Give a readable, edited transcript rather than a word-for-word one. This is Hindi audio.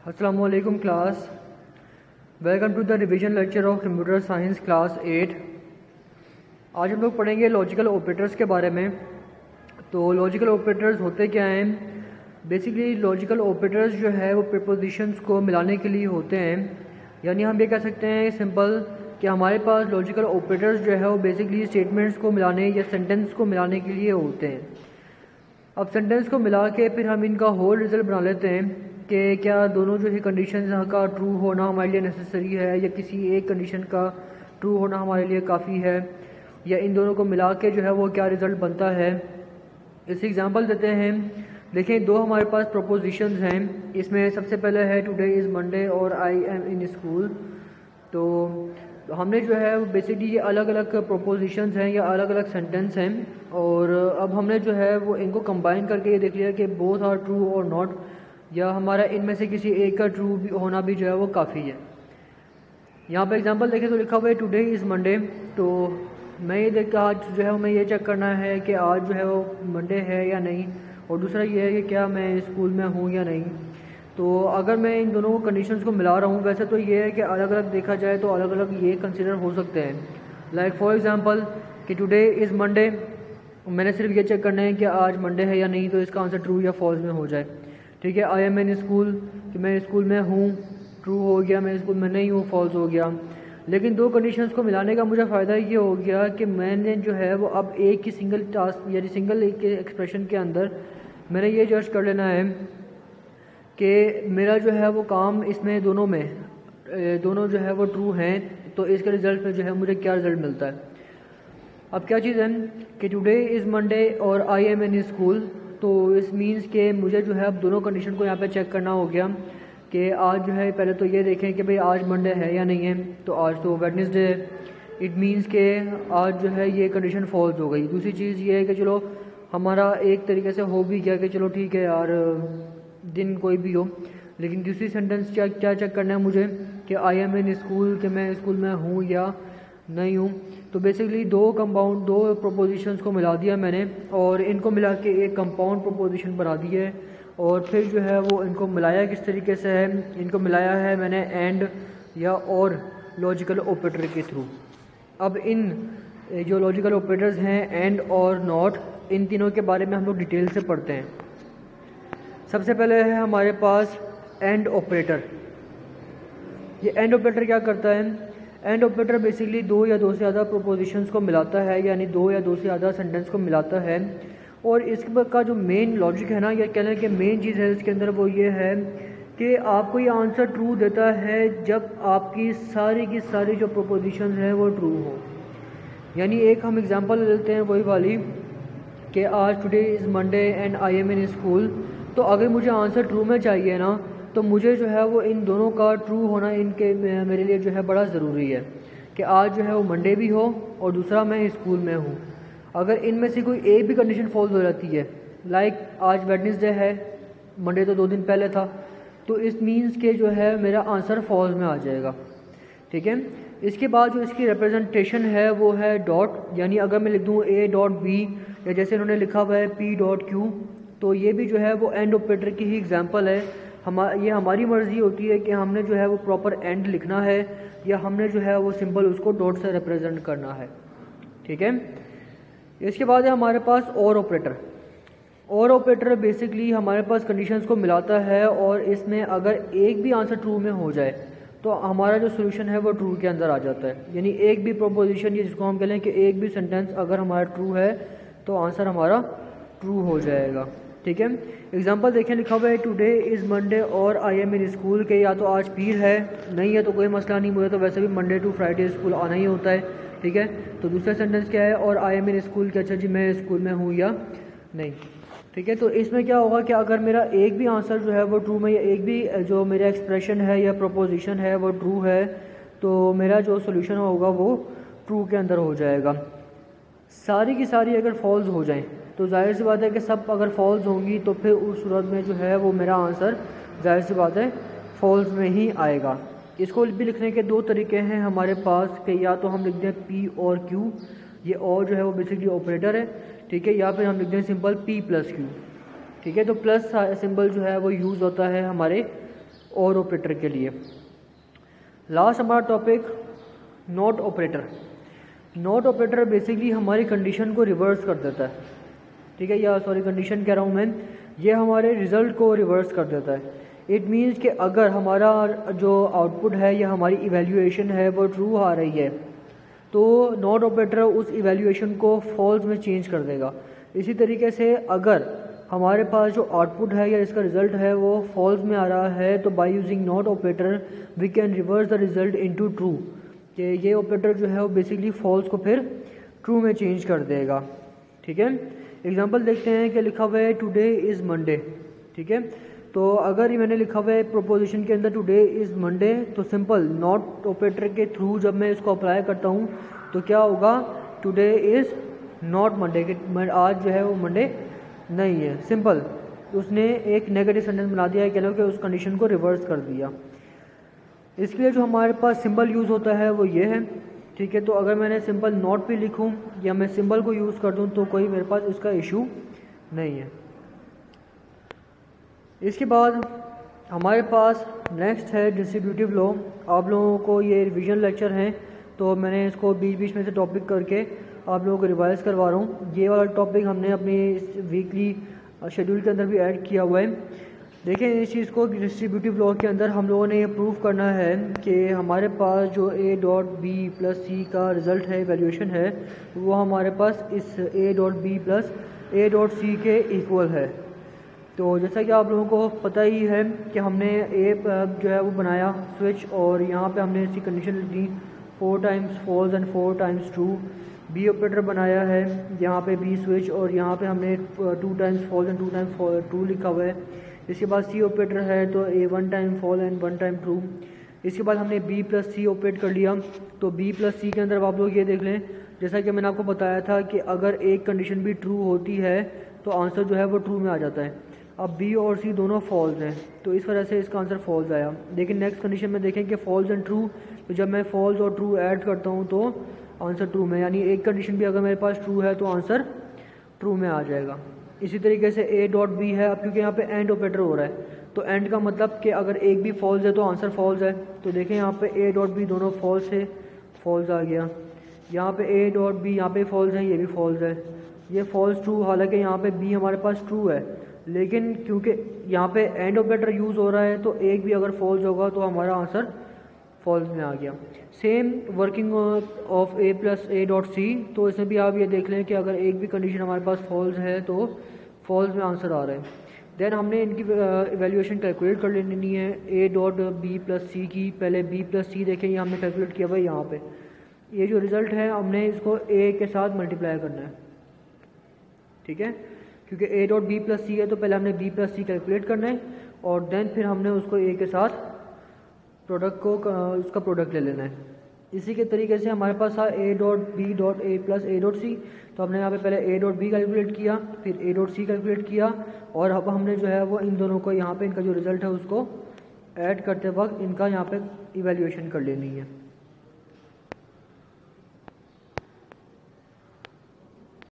अस्सलामुअलैकुम class, welcome to the revision lecture of computer science class 8। आज हम लोग पढ़ेंगे लॉजिकल ऑपरेटर्स के बारे में। तो लॉजिकल ऑपरेटर्स होते क्या हैं? बेसिकली लॉजिकल ऑपरेटर्स जो है वो प्रीपोजिशंस को मिलाने के लिए होते हैं। यानी हम ये कह सकते हैं सिंपल कि हमारे पास लॉजिकल ऑपरेटर्स जो है वो बेसिकली स्टेटमेंट्स को मिलाने या सेंटेंस को मिलाने के लिए होते हैं। अब सेंटेंस को मिला के फिर हम इनका होल रिजल्ट बना लेते हैं कि क्या दोनों जो है कंडीशन का ट्रू होना हमारे लिए नेसेसरी है या किसी एक कंडीशन का ट्रू होना हमारे लिए काफ़ी है, या इन दोनों को मिला के जो है वो क्या रिज़ल्ट बनता है। इस एग्जांपल देते हैं। देखें, दो हमारे पास प्रोपोजिशंस हैं। इसमें सबसे पहले है टुडे इज़ मंडे और आई एम इन स्कूल। तो हमने जो है वो बेसिकली ये अलग अलग प्रोपोजिशंस हैं या अलग अलग सेंटेंस हैं, और अब हमने जो है वो इनको कंबाइन करके ये देख लिया कि बोथ आर ट्रू और नॉट, या हमारा इनमें से किसी एक का ट्रू होना भी जो है वो काफ़ी है। यहाँ पे एग्जांपल देखें तो लिखा हुआ है टुडे इज़ मंडे। तो मैं ये देख आज जो है मैं ये चेक करना है कि आज जो है वो मंडे है या नहीं, और दूसरा ये है कि क्या मैं स्कूल में हूँ या नहीं। तो अगर मैं इन दोनों कंडीशंस को मिला रहा हूँ, वैसे तो ये है कि अलग अलग देखा जाए तो अलग अलग ये कंसिडर हो सकते हैं। लाइक फॉर एग्जांपल कि टुडे इज़ मंडे, मैंने सिर्फ ये चेक करना है कि आज मंडे है या नहीं, तो इसका आंसर ट्रू या फॉल्स में हो जाए। ठीक है, आई एम इन स्कूल कि मैं स्कूल में हूँ, ट्रू हो गया। मैं स्कूल में नहीं हूँ, फॉल्स हो गया। लेकिन दो कंडीशंस को मिलाने का मुझे फ़ायदा ये हो गया कि मैंने जो है वो अब एक ही सिंगल टास्क यानी सिंगल एक के एक्सप्रेशन के अंदर मैंने ये जज कर लेना है कि मेरा जो है वो काम इसमें दोनों जो है वो ट्रू हैं, तो इसके रिज़ल्ट में जो है मुझे क्या रिज़ल्ट मिलता है। अब क्या चीज़ है कि टुडे इज़ मंडे और आई एम इन स्कूल, तो इस मीन्स के मुझे जो है अब दोनों कंडीशन को यहाँ पे चेक करना हो गया कि आज जो है पहले तो ये देखें कि भाई आज मंडे है या नहीं है। तो आज तो वेडनेसडे है, इट मीन्स के आज जो है ये कंडीशन फॉल्स हो गई। दूसरी चीज़ ये है कि चलो हमारा एक तरीके से हो भी गया कि चलो ठीक है यार दिन कोई भी हो, लेकिन दूसरी सेंटेंस क्या चेक करना है मुझे कि आई एम इन स्कूल कि मैं स्कूल में हूँ या नहीं हूँ। तो बेसिकली दो प्रोपोजिशंस को मिला दिया मैंने, और इनको मिला के एक कंपाउंड प्रोपोजिशन बना दी है। और फिर जो है वो इनको मिलाया किस तरीके से है, इनको मिलाया है मैंने एंड या और लॉजिकल ऑपरेटर के थ्रू। अब इन जो लॉजिकल ऑपरेटर्स हैं एंड और नॉट, इन तीनों के बारे में हम लोग डिटेल से पढ़ते हैं। सबसे पहले है हमारे पास एंड ऑपरेटर। ये एंड ऑपरेटर क्या करता है? एंड ऑपरेटर बेसिकली दो या दो से ज़्यादा प्रोपोजिशंस को मिलाता है, यानी दो या दो से ज़्यादा सेंटेंस को मिलाता है। और इसका जो मेन लॉजिक है ना, या कहना कि मेन चीज़ है इसके अंदर, वो ये है कि आपको ये आंसर ट्रू देता है जब आपकी सारी की सारी जो प्रोपोजिशंस हैं वो ट्रू हो। यानी एक हम एग्जांपल ले लेते हैं वही वाली कि आज today is Monday and I am in school. तो अगर मुझे आंसर ट्रू में चाहिए ना, तो मुझे जो है वो इन दोनों का ट्रू होना इनके मेरे लिए जो है बड़ा ज़रूरी है कि आज जो है वो मंडे भी हो और दूसरा मैं स्कूल में हूँ। अगर इनमें से कोई एक भी कंडीशन फॉल्स हो जाती है, लाइक आज वेडनेसडे है, मंडे तो 2 दिन पहले था, तो इस मीन्स के जो है मेरा आंसर फॉल्स में आ जाएगा। ठीक है, इसके बाद जो इसकी रिप्रेजेंटेशन है वो है डॉट। यानी अगर मैं लिख दूँ ए डॉट बी, या जैसे इन्होंने लिखा हुआ है पी डॉट क्यू, तो ये भी जो है वो एंड ऑपरेटर की ही एग्जांपल है। ये हमारी मर्ज़ी होती है कि हमने जो है वो प्रॉपर एंड लिखना है या हमने जो है वो सिंबल उसको डॉट से रिप्रेजेंट करना है। ठीक है, इसके बाद है हमारे पास और ऑपरेटर। और ऑपरेटर बेसिकली हमारे पास कंडीशंस को मिलाता है, और इसमें अगर एक भी आंसर ट्रू में हो जाए तो हमारा जो सोल्यूशन है वो ट्रू के अंदर आ जाता है। यानी एक भी प्रोपोजिशन, जिसको हम कह लें कि एक भी सेंटेंस अगर हमारा ट्रू है तो आंसर हमारा ट्रू हो जाएगा। ठीक है, एग्जांपल देखें, लिखा हुआ है टुडे इज़ मंडे और आई एम इन स्कूल के या तो आज पीर है, नहीं है तो कोई मसला नहीं, मुझे तो वैसे भी मंडे टू फ्राइडे स्कूल आना ही होता है। ठीक है, तो दूसरा सेंटेंस क्या है, और आई एम इन स्कूल के, अच्छा जी मैं स्कूल में हूँ या नहीं। ठीक है, तो इसमें क्या होगा कि अगर मेरा एक भी आंसर जो है वो ट्रू में, या एक भी जो मेरा एक्सप्रेशन है या प्रोपोजिशन है वो ट्रू है, तो मेरा जो सोल्यूशन होगा वो ट्रू के अंदर हो जाएगा। सारी की सारी अगर फॉल्स हो जाएं तो जाहिर सी बात है कि सब अगर फॉल्स होंगी तो फिर उस सूरत में जो है वो मेरा आंसर जाहिर सी बात है फॉल्स में ही आएगा। इसको भी लिखने के दो तरीके हैं हमारे पास कि या तो हम लिख दें पी और क्यू, ये और जो है वो बेसिकली ऑपरेटर है। ठीक है, या फिर हम लिख दें सिंपल पी प्लस क्यू। ठीक है, तो प्लस सिंबल जो है वो यूज़ होता है हमारे और ऑपरेटर के लिए। लास्ट हमारा topic not operator. Not operator basically हमारी कंडीशन को रिवर्स कर देता है, ठीक है, या सॉरी कंडीशन कह रहा हूँ मैं, ये हमारे रिज़ल्ट को रिवर्स कर देता है। इट मीन्स कि अगर हमारा जो आउटपुट है या हमारी इवैल्यूएशन है वो ट्रू आ रही है तो नॉट ऑपरेटर उस इवैल्यूएशन को फॉल्स में चेंज कर देगा। इसी तरीके से अगर हमारे पास जो आउटपुट है या इसका रिज़ल्ट है वो फॉल्स में आ रहा है तो by using not operator we can reverse the result into true, कि ये ऑपरेटर जो है वो बेसिकली फॉल्स को फिर ट्रू में चेंज कर देगा, ठीक है। एग्जांपल देखते हैं कि लिखा हुआ है टुडे इज़ मंडे, ठीक है। तो अगर ये मैंने लिखा हुआ है प्रोपोजिशन के अंदर टुडे इज़ मंडे, तो सिंपल नॉट ऑपरेटर के थ्रू जब मैं इसको अप्लाई करता हूँ तो क्या होगा, टुडे इज़ नॉट मंडे, कि आज जो है वो मंडे नहीं है। सिंपल उसने एक नेगेटिव सेंटेंस बना दिया है, कह लो कि उस कंडीशन को रिवर्स कर दिया। इसके लिए जो हमारे पास सिंबल यूज़ होता है वो ये है, ठीक है। तो अगर मैंने सिंपल नॉट भी लिखूं या मैं सिंबल को यूज़ कर दूं तो कोई मेरे पास इसका इशू नहीं है। इसके बाद हमारे पास नेक्स्ट है डिस्ट्रीब्यूटिव लॉ। आप लोगों को ये रिवीजन लेक्चर हैं तो मैंने इसको बीच बीच में से टॉपिक करके आप लोगों को रिवाइज करवा रहा हूँ। ये वाला टॉपिक हमने अपनी इस वीकली शेड्यूल के अंदर भी ऐड किया हुआ है। देखें इस चीज़ को, डिस्ट्रीब्यूटिव लॉ के अंदर हम लोगों ने ये प्रूव करना है कि हमारे पास जो a डॉट बी प्लस सी का रिज़ल्ट है, वैल्यूएशन है, वो हमारे पास इस a dot B plus a dot C के इक्वल है। तो जैसा कि आप लोगों को पता ही है कि हमने a जो है वो बनाया स्विच, और यहाँ पे हमने इसकी कंडीशन दी 4 times false and 4 times true. B operator बनाया है यहाँ पे बी स्विच, और यहाँ पे हमने 2 times false and 2 times true लिखा हुआ है। इसके बाद सी ऑपरेटर है तो A 1 time fall and 1 time true. इसके बाद हमने बी प्लस सी ऑपरेट कर लिया। तो बी प्लस सी के अंदर आप लोग ये देख लें, जैसा कि मैंने आपको बताया था कि अगर एक कंडीशन भी ट्रू होती है तो आंसर जो है वो ट्रू में आ जाता है। अब बी और सी दोनों फॉल्स हैं तो इस वजह से इसका आंसर फॉल्स आया। लेकिन नेक्स्ट कंडीशन में देखें कि फॉल्स एंड ट्रू, तो जब मैं फॉल्स और ट्रू ऐड करता हूँ तो आंसर ट्रू में, यानी एक कंडीशन भी अगर मेरे पास ट्रू है तो आंसर ट्रू में आ जाएगा। इसी तरीके से a डॉट बी है, अब क्योंकि यहाँ पे एंड ऑपरेटर हो रहा है तो एंड का मतलब कि अगर एक भी फॉल्स है तो आंसर फॉल्स है। तो देखें यहाँ पे a डॉट बी दोनों फॉल्स है, फॉल्स आ गया। यहाँ पे a डॉट बी यहाँ पे फॉल्स है, ये भी फॉल्स है, ये फॉल्स ट्रू। हालांकि यहाँ पे b हमारे पास ट्रू है, लेकिन क्योंकि यहाँ पे एंड ऑपरेटर यूज़ हो रहा है तो एक भी अगर फॉल्स होगा तो हमारा आंसर फॉल्स में आ गया। Same working of a plus a dot C, तो इसमें भी आप ये देख लें कि अगर एक भी कंडीशन हमारे पास फॉल्स है तो फॉल्स में आंसर आ रहा है। देन हमने इनकी इवैल्यूएशन कैलकुलेट कर लेनी है a डॉट बी प्लस सी की। पहले b प्लस सी देखें, ये हमने कैलकुलेट किया हुआ है यहाँ पे। ये जो रिज़ल्ट है हमने इसको a के साथ मल्टीप्लाई करना है, ठीक है, क्योंकि a डॉट बी प्लस सी है तो पहले हमने b प्लस सी कैलकुलेट करना है और देन फिर हमने उसको a के साथ प्रोडक्ट को उसका प्रोडक्ट ले लेना है। इसी के तरीके से हमारे पास था a dot B dot a plus a dot C, तो हमने यहाँ पे पहले a डॉट बी कैलकुलेट किया, फिर a डॉट सी कैलकुलेट किया, और अब हमने जो है वो इन दोनों को यहाँ पे इनका जो रिज़ल्ट है उसको ऐड करते वक्त इनका यहाँ पे इवैल्यूएशन कर लेनी है।